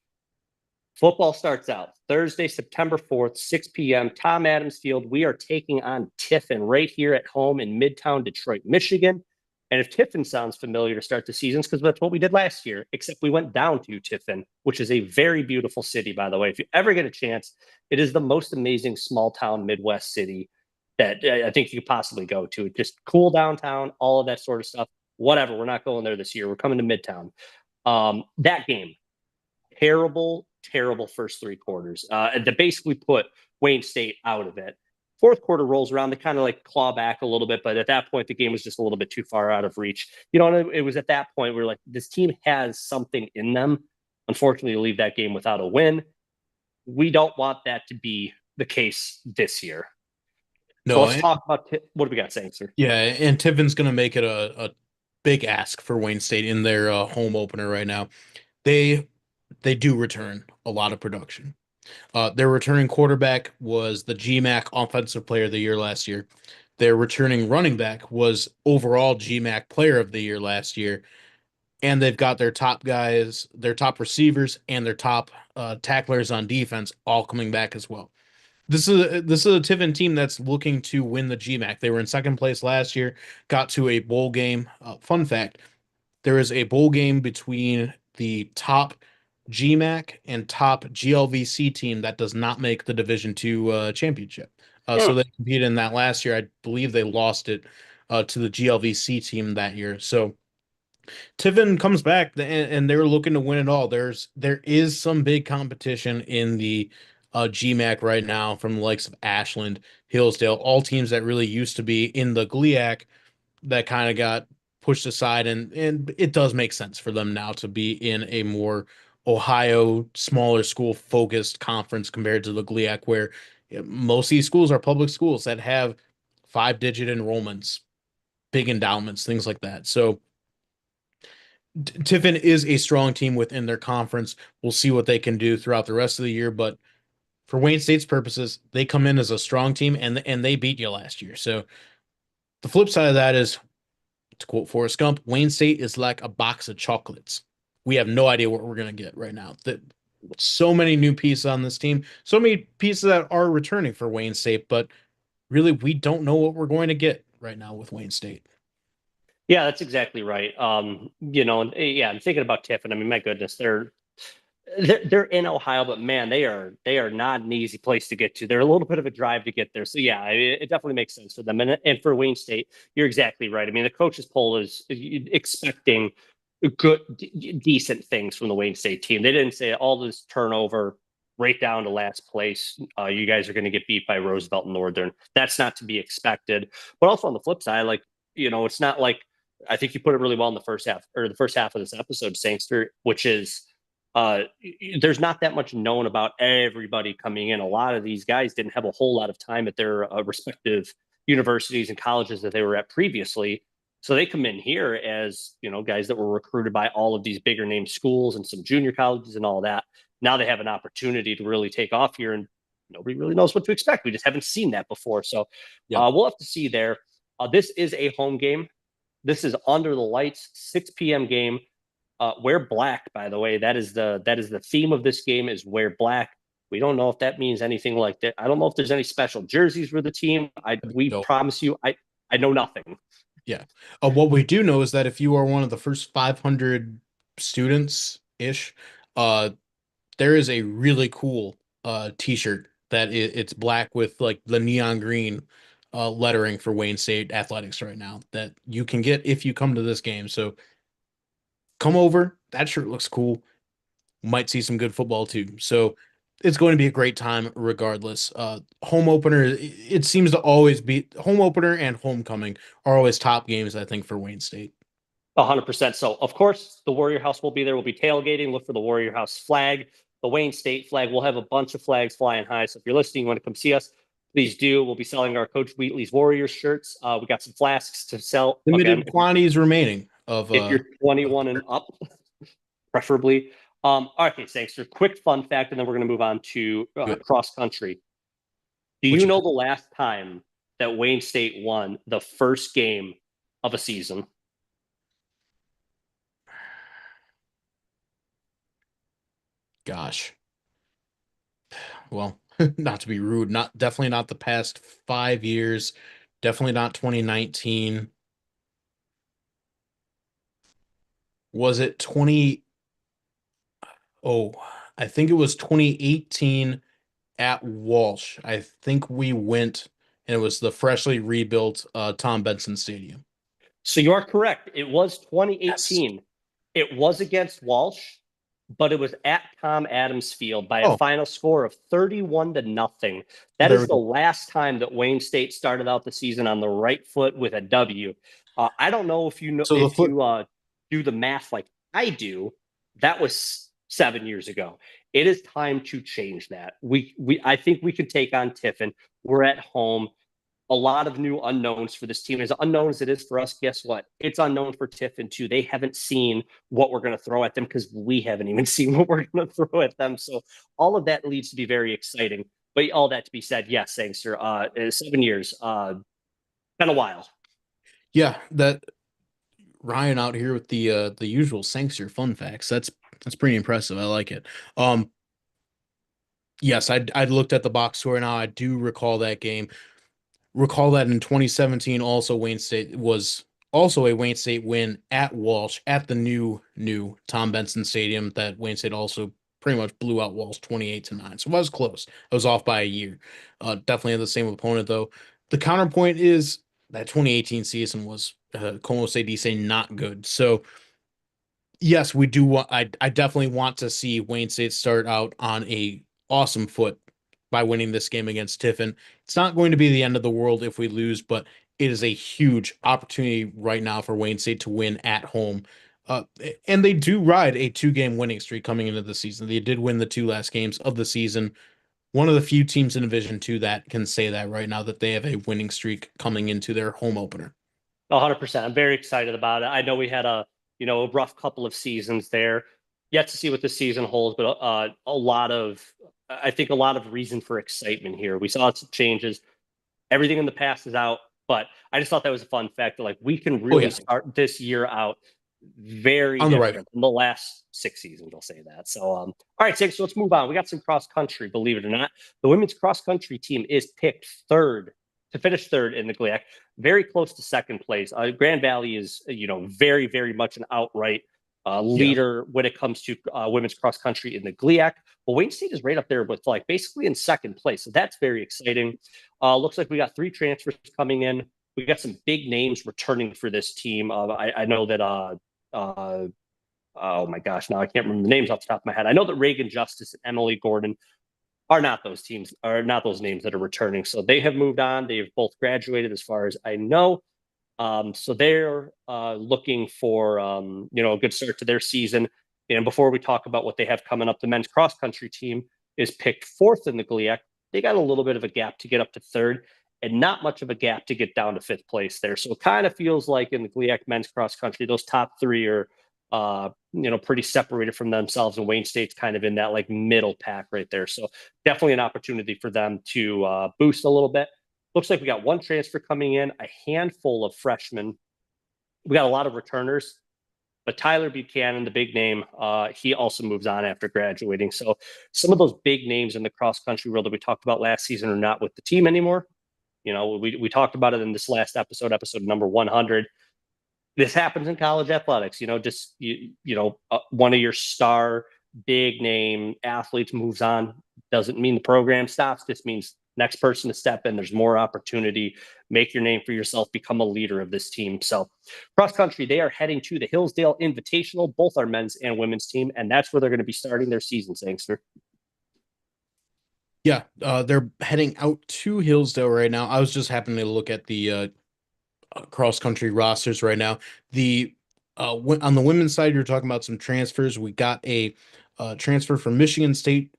Football starts out Thursday, September 4th, 6 p.m., Tom Adams Field. We are taking on Tiffin right here at home in Midtown Detroit, Michigan. And if Tiffin sounds familiar to start the seasons, because that's what we did last year, except we went down to Tiffin, which is a very beautiful city, by the way. If you ever get a chance, it is the most amazing small town Midwest city that I think you could possibly go to. Just cool downtown, all of that sort of stuff. Whatever, we're not going there this year. We're coming to Midtown. That game, terrible first three quarters. To basically put Wayne State out of it. Fourth quarter rolls around, they kind of like claw back a little bit, but at that point, the game was just a little bit too far out of reach. And it was at that point where like this team has something in them. Unfortunately, to leave that game without a win. We don't want that to be the case this year. No, so let's talk about what do we got saying, sir? Yeah, and Tiffin's going to make it a big ask for Wayne State in their home opener right now. They they do return a lot of production. Their returning quarterback was the GMAC Offensive Player of the Year last year. Their returning running back was overall GMAC Player of the Year last year. And they've got their top guys, their top receivers, and their top tacklers on defense all coming back as well. This is a Tiffin team that's looking to win the GMAC. They were in second place last year, got to a bowl game. Fun fact: there is a bowl game between the top GMAC and top GLVC team that does not make the Division Two championship. Hmm. So they competed in that last year. I believe they lost it to the GLVC team that year. So Tiffin comes back and they're looking to win it all. There is some big competition in the GMAC right now from the likes of Ashland, Hillsdale, all teams that really used to be in the GLIAC that kind of got pushed aside, and it does make sense for them now to be in a more Ohio smaller school focused conference compared to the GLIAC, where most of these schools are public schools that have 5-digit enrollments, big endowments, things like that. So Tiffin is a strong team within their conference. We'll see what they can do throughout the rest of the year, but for Wayne State's purposes, they come in as a strong team and they beat you last year. So the flip side of that is, to quote Forrest Gump, Wayne State is like a box of chocolates. We have no idea what we're going to get right now. That so many new pieces on this team, so many pieces that are returning for Wayne State, but really we don't know what we're going to get right now with Wayne State. Yeah, that's exactly right. And yeah, I'm thinking about Tiffin. I mean, my goodness, they're in Ohio, but man, they are not an easy place to get to. They're a little bit of a drive to get there. So yeah, it definitely makes sense for them. And for Wayne State, you're exactly right. I mean, the coaches poll is expecting good, decent things from the Wayne State team. They didn't say all this turnover right down to last place. You guys are going to get beat by Roosevelt and Northern. That's not to be expected. But also on the flip side, like it's not like I think you put it really well in the first half or the first half of this episode, Sangster, which is uh, there's not that much known about everybody coming in. A lot of these guys didn't have a whole lot of time at their respective universities and colleges that they were at previously. So they come in here as, guys that were recruited by all of these bigger name schools and some junior colleges and all that. Now they have an opportunity to really take off here, and nobody really knows what to expect. We just haven't seen that before. So Yep. we'll have to see there. This is a home game. This is under the lights, 6 p.m. game. Wear black, by the way. That is the theme of this game is wear black. We don't know if that means anything like that. I don't know if there's any special jerseys for the team. We No. promise you, I know nothing. Yeah. What we do know is that if you are one of the first 500 students ish, uh, there is a really cool t-shirt that it's black with like the neon green lettering for Wayne State Athletics right now that you can get if you come to this game. So come over. That shirt looks cool. Might see some good football too. So it's going to be a great time regardless. Home opener, it seems to always be home opener and homecoming are always top games, I think, for Wayne State. 100%. So, of course, the Warrior House will be there. We'll be tailgating. Look for the Warrior House flag, the Wayne State flag. We'll have a bunch of flags flying high. So, if you're listening, you want to come see us, please do. We'll be selling our Coach Wheatley's Warriors shirts. We got some flasks to sell. Again, Limited quantities remaining of if you're 21 and up, preferably. Okay, thanks. So, quick fun fact, and then we're going to move on to good. cross country. Do What you you know got? the last time that Wayne State won the first game of a season? Gosh. Well, not to be rude, not definitely not the past 5 years, definitely not 2019. Was it 20? Oh, I think it was 2018 at Walsh. I think we went and it was the freshly rebuilt Tom Benson Stadium. So you are correct. It was Yes. 2018. It was against Walsh, but it was at Tom Adams Field by a Oh, final score of 31 to nothing. That there we is the go. last time that Wayne State started out the season on the right foot with a W. I don't know if you know So the if foot you do the math like I do. That was 7 years ago. It is time to change that. We I think we can take on Tiffin. We're at home. a lot of new unknowns for this team. As unknown as it is for us, guess what? It's unknown for Tiffin too. They haven't seen what we're going to throw at them because we haven't even seen what we're going to throw at them. So all of that leads to be very exciting. But all that to be said, yes, Sangster, 7 years, been a while. Yeah, that Ryan out here with the usual Sangster fun facts. That's pretty impressive. I like it. Yes, I looked at the box score now. I do recall that game. Recall that in 2017, also Wayne State was also a Wayne State win at Walsh at the new Tom Benson Stadium that Wayne State also pretty much blew out Walsh 28-9. So I was close. I was off by a year. Definitely had the same opponent though. The counterpoint is that 2018 season was Como State DC not good. So yes, we do want. I definitely want to see Wayne State start out on a awesome foot by winning this game against Tiffin. It's not going to be the end of the world if we lose, but it is a huge opportunity right now for Wayne State to win at home. Uh, and they do ride a two-game winning streak coming into the season. They did win the two last games of the season. One of the few teams in Division Two that can say that right now that they have a winning streak coming into their home opener. 100%. I'm very excited about it. I know we had a rough couple of seasons there. Yet to see what this season holds, but I think a lot of reason for excitement here. We saw some changes. Everything in the past is out, but I just thought that was a fun fact that like we can Oh really yeah, start this year out very on the right. different than the last 6 seasons. I'll say that. So, all right, Sig, so let's move on. We got some cross country. Believe it or not, the women's cross country team is picked third to finish third in the GLIAC, very close to second place. Grand Valley is very very much an outright Yeah. leader when it comes to women's cross country in the GLIAC. But Wayne State is right up there with like basically in second place. So that's very exciting. Looks like we got 3 transfers coming in. We got some big names returning for this team. I know that uh, oh my gosh, now I can't remember the names off the top of my head. I know that Reagan Justice and Emily Gordon are not those names that are returning. So they have moved on. They've both graduated as far as I know. So they're looking for a good start to their season. And before we talk about what they have coming up, the men's cross country team is picked fourth in the GLIAC. They got a little bit of a gap to get up to third, and not much of a gap to get down to fifth place there. So it kind of feels like in the GLIAC men's cross country, those top three are pretty separated from themselves, and Wayne State's kind of in that like middle pack right there. So definitely an opportunity for them to boost a little bit. Looks like we got 1 transfer coming in, a handful of freshmen. We got a lot of returners, but Tyler Buchanan, the big name, he also moves on after graduating. So some of those big names in the cross country world that we talked about last season are not with the team anymore. We talked about it in this last episode number 100. This happens in college athletics. One of your star big name athletes moves on. Doesn't mean the program stops. This means next person to step in. There's more opportunity. Make your name for yourself. Become a leader of this team. So, cross country, they are heading to the Hillsdale Invitational, both our men's and women's team, and that's where they're going to be starting their season, Sangster. Yeah, they're heading out to Hillsdale right now. I was just happening to look at the cross country rosters right now. The on the women's side, you're talking about some transfers. We got a transfer from Michigan State,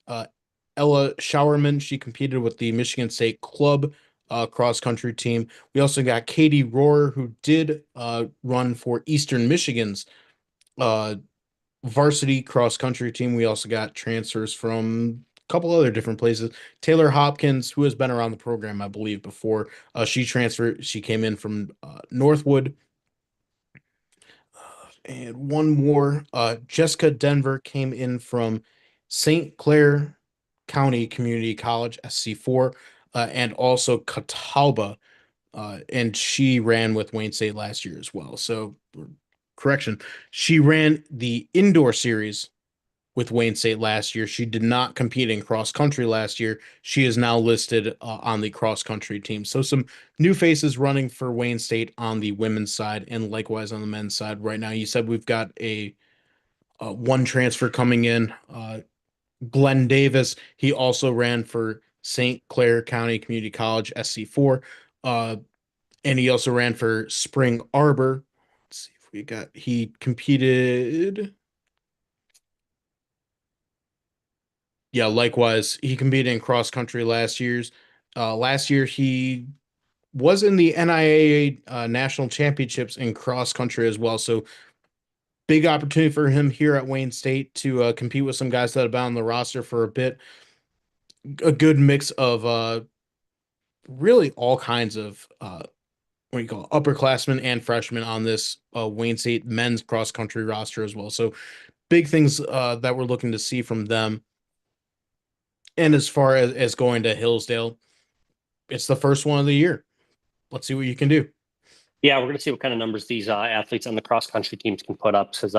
Ella Showerman. She competed with the Michigan State club cross country team. We also got Katie Rohrer, who did run for Eastern Michigan's uh, varsity cross country team. We also got transfers from a couple other different places. Taylor Hopkins, who has been around the program, I believe, before. She transferred. She came in from Northwood. And one more. Jessica Denver came in from St. Clair County Community College, SC4, and also Catawba. And she ran with Wayne State last year as well. So, correction, she ran the indoor series with Wayne State last year. She did not compete in cross country last year. She is now listed on the cross country team. So some new faces running for Wayne State on the women's side and likewise on the men's side right now. You said we've got a 1 transfer coming in. Glenn Davis, he also ran for St. Clair County Community College SC4. And he also ran for Spring Arbor. Let's see if he competed. Yeah, likewise, he competed in cross country last year. Last year he was in the NIAA national championships in cross country as well. So big opportunity for him here at Wayne State to compete with some guys that have been on the roster for a bit. A good mix of really all kinds of what do you call it, upperclassmen and freshmen on this Wayne State men's cross country roster as well. So big things that we're looking to see from them. And as far as going to Hillsdale, it's the first one of the year. Let's see what you can do. Yeah, we're going to see what kind of numbers these athletes on the cross country teams can put up. Because,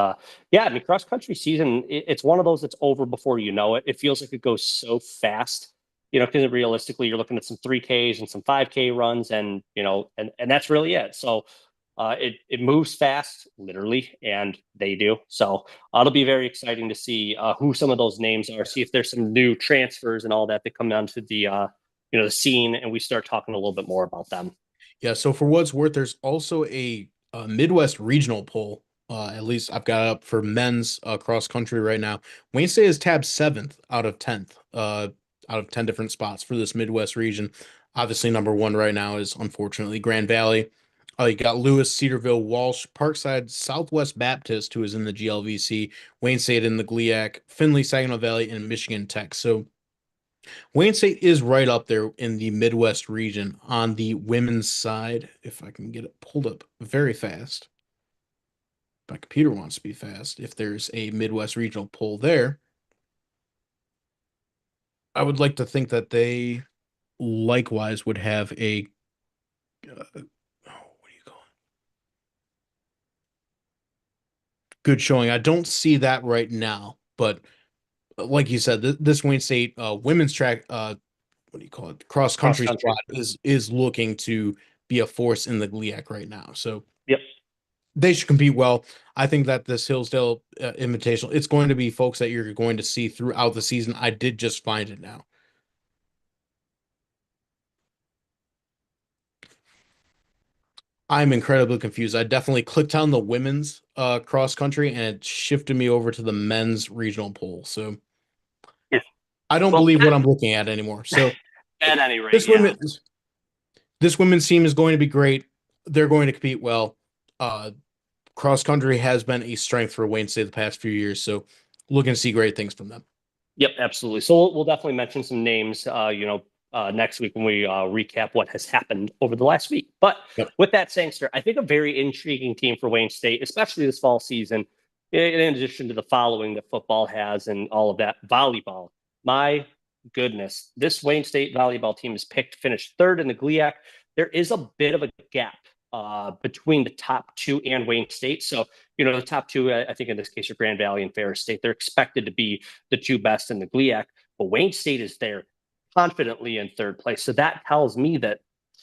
yeah, I mean, cross country season, it's one of those that's over before you know it. It feels like it goes so fast, because realistically, you're looking at some 3Ks and some 5K runs, and, and that's really it. So it moves fast, literally, and they do. So it'll be very exciting to see who some of those names are, see if there's some new transfers and all that that come onto the scene, and we start talking a little bit more about them. Yeah, so for what's worth, there's also a Midwest regional poll. At least I've got it up for men's cross country right now. Wayne State is tabbed seventh out of 10th, out of 10 different spots for this Midwest region. Obviously, number one right now is unfortunately Grand Valley. You got Lewis, Cedarville, Walsh, Parkside, Southwest Baptist, who is in the GLVC, Wayne State in the GLIAC, Findlay, Saginaw Valley, and Michigan Tech. So Wayne State is right up there in the Midwest region on the women's side. If I can get it pulled up very fast. My computer wants to be fast. If there's a Midwest regional poll there, I would like to think that they likewise would have a what do you call it? Good showing. I don't see that right now, but like you said, this Wayne State women's track what do you call it? Cross Cross country country. squad is looking to be a force in the GLIAC right now. So Yep. they should compete well. I think that this Hillsdale Invitational, it's going to be folks that you're going to see throughout the season. I did just find it now. I'm incredibly confused. I definitely clicked on the women's cross country and it shifted me over to the men's regional poll. So Yeah. I don't Well, believe what I'm looking at anymore. So at any rate, this yeah. women this women's team is going to be great. They're going to compete well. Cross country has been a strength for Wayne State the past few years, so looking to see great things from them. Yep, absolutely. So we'll definitely mention some names, next week when we recap what has happened over the last week. But Yep. with that saying, sir, I think a very intriguing team for Wayne State, especially this fall season, in addition to the following that football has and all of that, volleyball. My goodness, this Wayne State volleyball team is picked to finish third in the GLIAC. There is a bit of a gap between the top two and Wayne State. So, the top two, I think in this case, are Grand Valley and Ferris State. They're expected to be the two best in the GLIAC, but Wayne State is there confidently in third place. So that tells me that,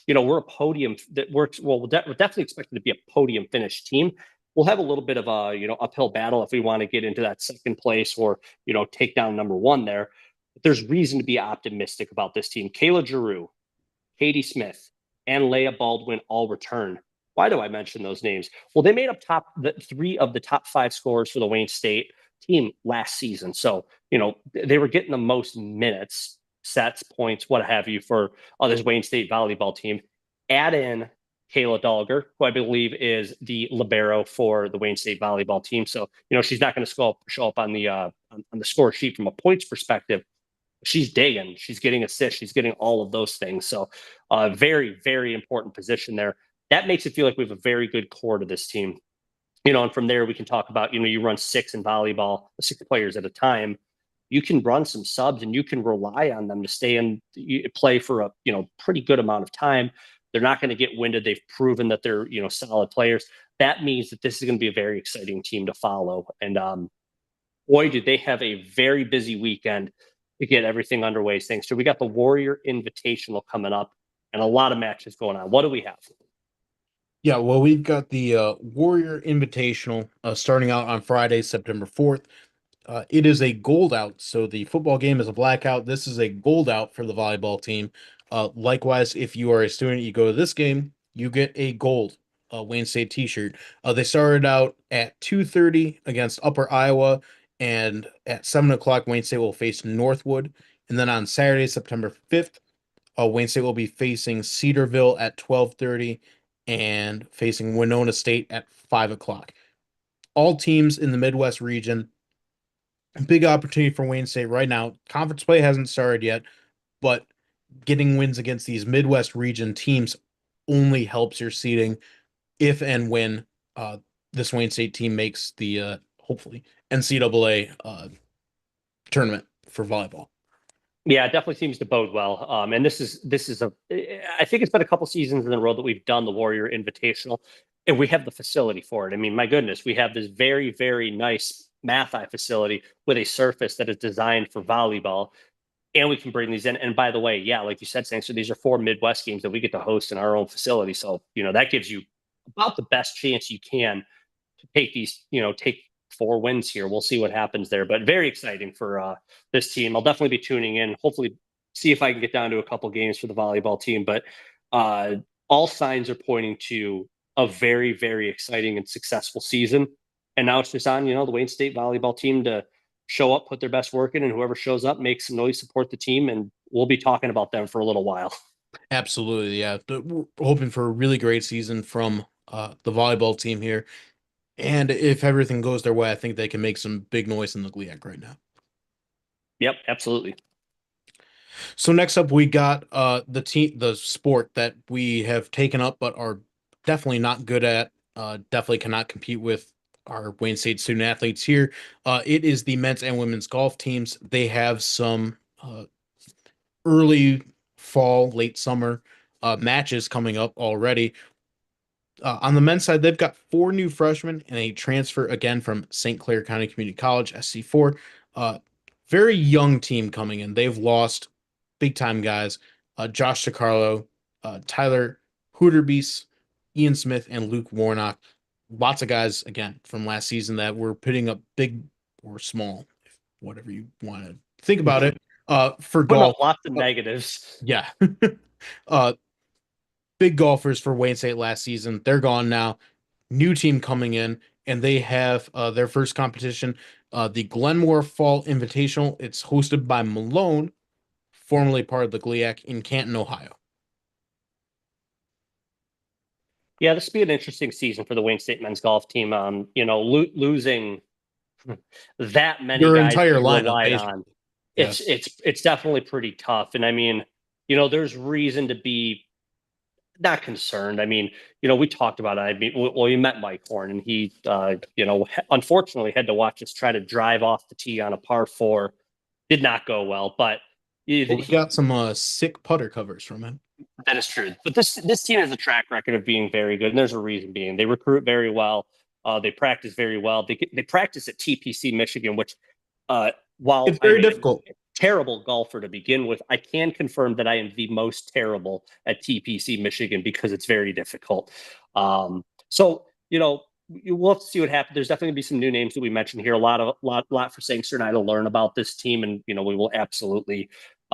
we're a podium that works. Well, we're definitely expected to be a podium finish team. We'll have a little bit of a, uphill battle if we want to get into that second place or, take down number one there. But there's reason to be optimistic about this team. Kayla Giroux, Katie Smith, and Leia Baldwin all return. Why do I mention those names? Well, they made up three of the top five scorers for the Wayne State team last season. So, they were getting the most minutes, sets, points, what have you, for this Wayne State volleyball team. Add in Kayla Dolger, who I believe is the libero for the Wayne State volleyball team. So, she's not going to show up on the score sheet from a points perspective. She's digging, she's getting assists, she's getting all of those things. So, very, very important position there. That makes it feel like we have a very good core to this team. And from there we can talk about, you run six in volleyball, 6 players at a time. You can run some subs and you can rely on them to stay in play for a pretty good amount of time. They're not going to get winded. They've proven that they're solid players. That means that this is going to be a very exciting team to follow. And boy, did they have a very busy weekend to get everything underway. Thanks to we got the Warrior Invitational coming up and a lot of matches going on. What do we have? Yeah, well, we've got the Warrior Invitational starting out on Friday, September 4th. It is a gold out, so the football game is a blackout. This is a gold out for the volleyball team. Likewise, if you are a student, you go to this game, you get a gold Wayne State t-shirt. They started out at 2:30 against Upper Iowa, and at 7 o'clock, Wayne State will face Northwood. And then on Saturday, September 5th, Wayne State will be facing Cedarville at 12:30 and facing Winona State at 5 o'clock. All teams in the Midwest region. Big opportunity for Wayne State right now. Conference play hasn't started yet, but getting wins against these Midwest region teams only helps your seeding if and when uh, this Wayne State team makes the hopefully NCAA tournament for volleyball. Yeah, it definitely seems to bode well. And this is I think it's been a couple seasons in a row that we've done the Warrior Invitational, and we have the facility for it. I mean, my goodness, we have this very, very nice Mathi facility with a surface that is designed for volleyball, and we can bring these in. And by the way, yeah, like you said, Sangster, these are 4 Midwest games that we get to host in our own facility. So, that gives you about the best chance you can to take these, take 4 wins here. We'll see what happens there, but very exciting for this team. I'll definitely be tuning in. Hopefully, see if I can get down to a couple games for the volleyball team. But uh, all signs are pointing to a very, very exciting and successful season. And now it's just on, the Wayne State volleyball team to show up, put their best work in, and whoever shows up, make some noise, support the team, and we'll be talking about them for a little while. Absolutely, yeah. We're hoping for a really great season from the volleyball team here. And if everything goes their way, I think they can make some big noise in the GLIAC right now. Yep, absolutely. So next up, we got the sport that we have taken up, but are definitely not good at. Definitely cannot compete with our Wayne State student athletes here. It is the men's and women's golf teams. They have some early fall, late summer matches coming up already. On the men's side, they've got 4 new freshmen and a transfer again from St. Clair County Community College, SC4. Very young team coming in. They've lost big time guys, Josh DiCarlo, Tyler Hooterbees, Ian Smith, and Luke Warnock. Lots of guys, again, from last season that were putting up big or small, whatever you want to think about it, for Putting golf. up lots of negatives. Yeah. uh, Big golfers for Wayne State last season. They're gone now. New team coming in, and they have their first competition, the Glenmore Fall Invitational. It's hosted by Malone, formerly part of the GLIAC in Canton, Ohio. Yeah, this will be an interesting season for the Wayne State men's golf team. Losing that many Your guys entire that you lineup, relied basically. on, Yes. it's definitely pretty tough. And I mean, there's reason to be not concerned. I mean, we talked about it. I mean, well, you met Mike Horn, and he, unfortunately had to watch us try to drive off the tee on a par 4. Did not go well, but Well, we got some sick putter covers from him. that is true. But this team has a track record of being very good, and there's a reason being. They recruit very well. They practice very well. They practice at TPC Michigan, which, while It's very I'm difficult. a terrible golfer to begin with, I can confirm that I am the most terrible at TPC Michigan because it's very difficult. So we'll have to see what happens. There's definitely gonna be some new names that we mentioned here. A lot for Sangster and I to learn about this team, and we will absolutely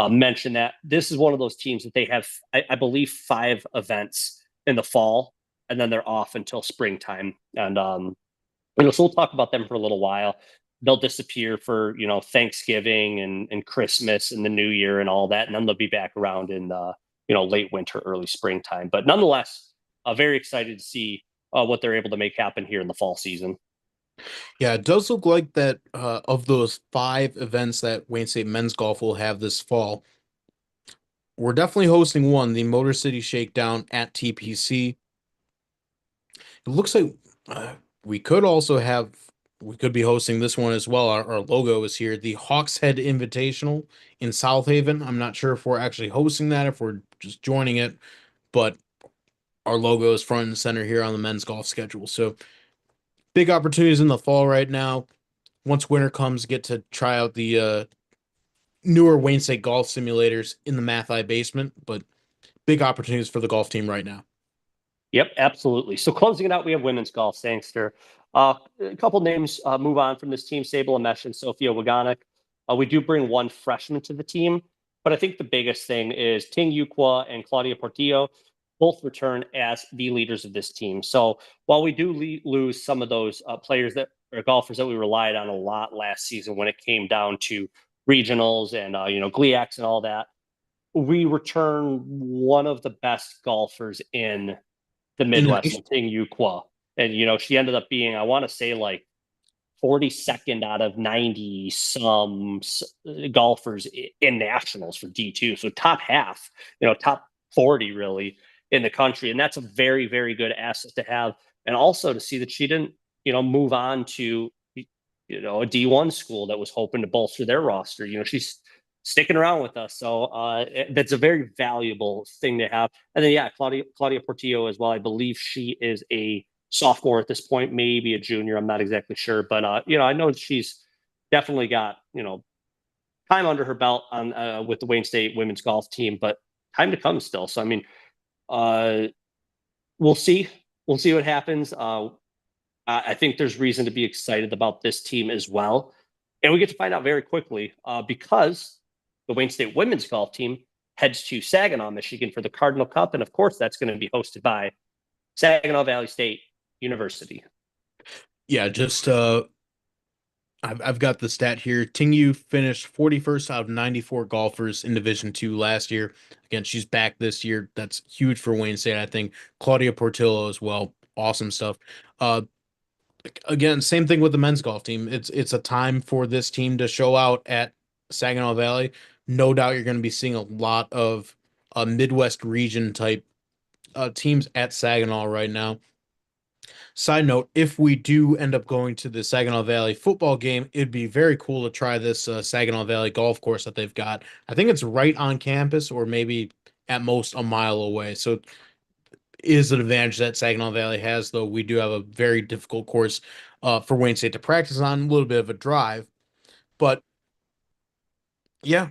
mention that this is one of those teams that they have, I believe, 5 events in the fall, and then they're off until springtime. And so we'll talk about them for a little while. They'll disappear for Thanksgiving and Christmas and the New Year and all that, and then they'll be back around in late winter, early springtime. But nonetheless, very excited to see what they're able to make happen here in the fall season. Yeah, it does look like that of those 5 events that Wayne State men's golf will have this fall, we're definitely hosting one, the Motor City Shakedown at TPC. It looks like we could also have, we could be hosting this one as well. Our logo is here, the Hawks Head Invitational in South Haven. I'm not sure if we're actually hosting that, if we're just joining it, but our logo is front and center here on the men's golf schedule. So big opportunities in the fall right now. Once winter comes, get to try out the newer Wayne State golf simulators in the Mathi basement, but big opportunities for the golf team right now. Yep, absolutely. So closing it out, we have women's golf, Sangster. A couple names move on from this team, Sable Amesh and Sophia Waganek. We do bring one freshman to the team, but I think the biggest thing is Ting Yuqua and Claudia Portillo both return as the leaders of this team. So while we do lose some of those players that or golfers that we relied on a lot last season when it came down to regionals and GLIACs and all that, we return one of the best golfers in the In the Midwest, nation. in Ting Yu Kwa. And, she ended up being, I want to say, like 42nd out of 90 some golfers in nationals for D2. So top half, top 40 really in the country. And that's a very, very good asset to have. And also to see that she didn't, move on to, a D1 school that was hoping to bolster their roster. She's sticking around with us. So that's a very valuable thing to have. And then, yeah, Claudia Portillo as well. I believe she is a sophomore at this point, maybe a junior. I'm not exactly sure, but I know she's definitely got time under her belt on with the Wayne State women's golf team, but time to come still. So I mean, uh, we'll see. We'll see what happens. I think there's reason to be excited about this team as well, and we get to find out very quickly because the Wayne State women's golf team heads to Saginaw, Michigan for the Cardinal Cup, and of course that's going to be hosted by Saginaw Valley State University. Yeah, just I've got the stat here. Tingyu finished 41st out of 94 golfers in Division Two last year. Again, she's back this year. That's huge for Wayne State, I think. Claudia Portillo as well. Awesome stuff. Uh, again, same thing with the men's golf team. It's a time for this team to show out at Saginaw Valley. No doubt you're going to be seeing a lot of Midwest region type teams at Saginaw right now. Side note, if we do end up going to the Saginaw Valley football game, it'd be very cool to try this Saginaw Valley golf course that they've got. I think it's right on campus or maybe at most a mile away. So it is an advantage that Saginaw Valley has, though we do have a very difficult course for Wayne State to practice on, a little bit of a drive. But yeah,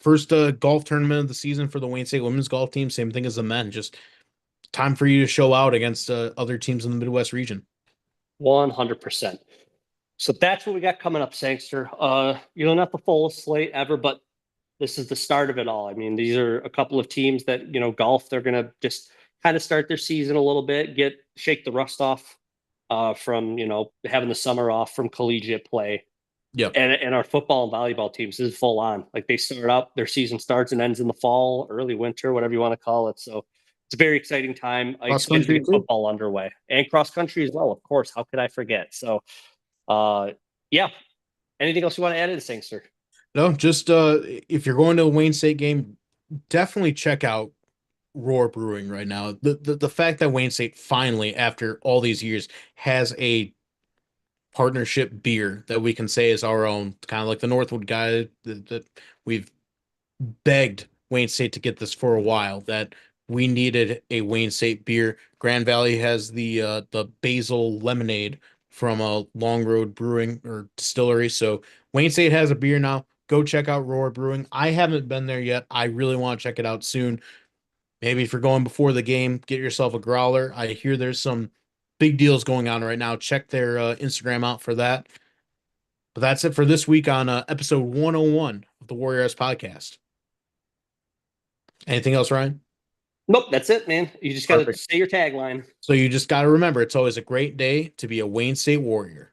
first golf tournament of the season for the Wayne State women's golf team, same thing as the men. Just time for you to show out against other teams in the Midwest region. 100%. So that's what we got coming up, Sangster. Not the fullest slate ever, but this is the start of it all. I mean, these are a couple of teams that, golf, they're going to just kind of start their season a little bit, shake the rust off from, having the summer off from collegiate play. Yep. And our football and volleyball teams is full on. Like they start up, their season starts and ends in the fall, early winter, whatever you want to call it. So it's a very exciting time. Cross Excited to country get too. football underway and cross country as well. Of course, how could I forget? So, yeah. Anything else you want to add to this thing, sir? No, just if you're going to a Wayne State game, definitely check out Roar Brewing right now. The fact that Wayne State finally, after all these years, has a partnership beer that we can say is our own, kind of like the Northwood guy that we've begged Wayne State to get this for a while, that we needed a Wayne State beer. Grand Valley has the basil lemonade from a Long Road Brewing or distillery. So Wayne State has a beer now. Go check out Roar Brewing. I haven't been there yet. I really want to check it out soon. Maybe if you're going before the game, get yourself a growler. I hear there's some big deals going on right now. Check their Instagram out for that. But that's it for this week on episode 101 of the Warriors podcast. Anything else, Ryan? Nope, that's it, man. You just got to Perfect. say your tagline. So you just got to remember, it's always a great day to be a Wayne State Warrior.